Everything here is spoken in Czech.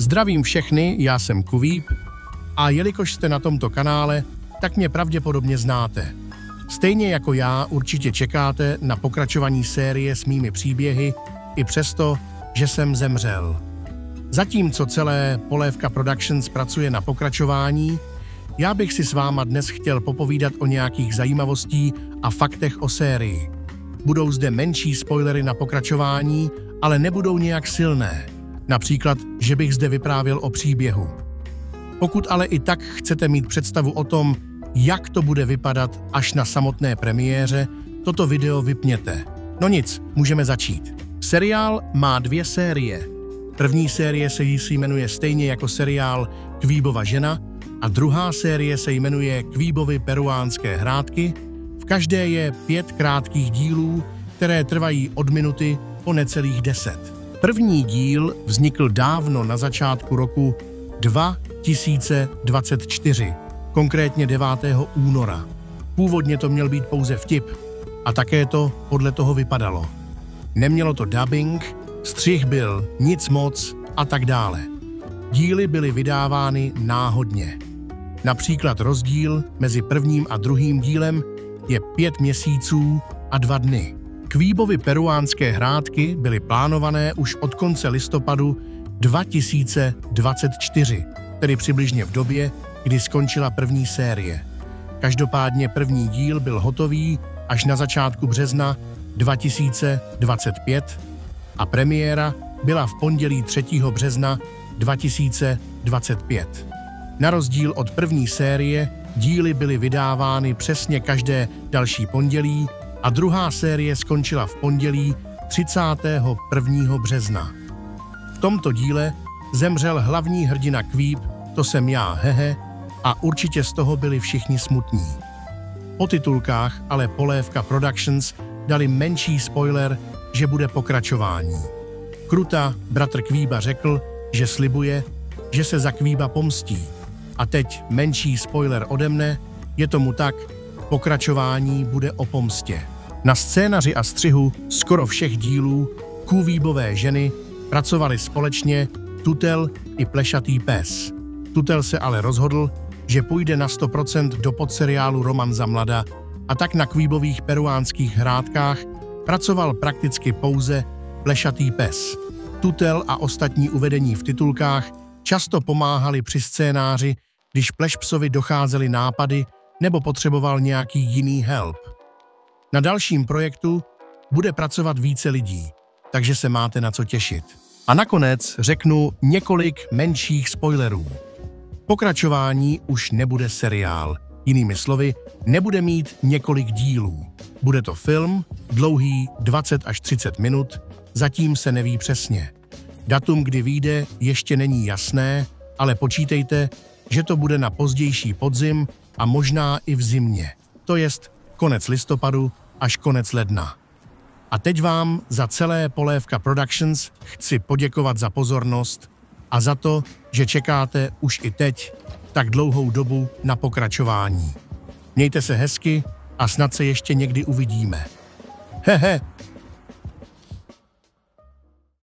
Zdravím všechny, já jsem Kuvíp a jelikož jste na tomto kanále, tak mě pravděpodobně znáte. Stejně jako já určitě čekáte na pokračování série s mými příběhy, i přesto, že jsem zemřel. Zatímco celé Polévka Productions pracuje na pokračování, já bych si s váma dnes chtěl popovídat o nějakých zajímavostí a faktech o sérii. Budou zde menší spoilery na pokračování, ale nebudou nějak silné. Například, že bych zde vyprávěl o příběhu. Pokud ale i tak chcete mít představu o tom, jak to bude vypadat až na samotné premiéře, toto video vypněte. No nic, můžeme začít. Seriál má 2 série. První série se jmenuje stejně jako seriál Kvíbova žena a druhá série se jmenuje Kvíbovy peruánské hrádky. V každé je 5 krátkých dílů, které trvají od minuty po necelých 10. První díl vznikl dávno na začátku roku 2024, konkrétně 9. února. Původně to měl být pouze vtip a také to podle toho vypadalo. Nemělo to dubbing, střih byl nic moc a tak dále. Díly byly vydávány náhodně. Například rozdíl mezi prvním a druhým dílem je 5 měsíců a 2 dny. Kvíbovy peruánské hrádky byly plánované už od konce listopadu 2024, tedy přibližně v době, kdy skončila první série. Každopádně první díl byl hotový až na začátku března 2025 a premiéra byla v pondělí 3. března 2025. Na rozdíl od první série díly byly vydávány přesně každé další pondělí a druhá série skončila v pondělí 31. března. V tomto díle zemřel hlavní hrdina Kvíb, to jsem já, hehe, a určitě z toho byli všichni smutní. Po titulkách ale Polévka Productions dali menší spoiler, že bude pokračování. Kruta, bratr Kvíba, řekl, že slibuje, že se za Kvíba pomstí. A teď menší spoiler ode mne, je tomu tak, pokračování bude o pomstě. Na scénaři a střihu skoro všech dílů Kvíbové ženy pracovali společně Tutel i Plešatý pes. Tutel se ale rozhodl, že půjde na 100% do podseriálu Roman za mlada a tak na Kvíbových peruánských hrádkách pracoval prakticky pouze Plešatý pes. Tutel a ostatní uvedení v titulkách často pomáhali při scénáři, když Plešpsovi docházely nápady nebo potřeboval nějaký jiný help. Na dalším projektu bude pracovat více lidí, takže se máte na co těšit. A nakonec řeknu několik menších spoilerů. Pokračování už nebude seriál. Jinými slovy, nebude mít několik dílů. Bude to film, dlouhý 20 až 30 minut, zatím se neví přesně. Datum, kdy vyjde, ještě není jasné, ale počítejte, že to bude na pozdější podzim a možná i v zimě. To jest konec listopadu až konec ledna. A teď vám za celé Polévka Productions chci poděkovat za pozornost a za to, že čekáte už i teď tak dlouhou dobu na pokračování. Mějte se hezky a snad se ještě někdy uvidíme. Hehe,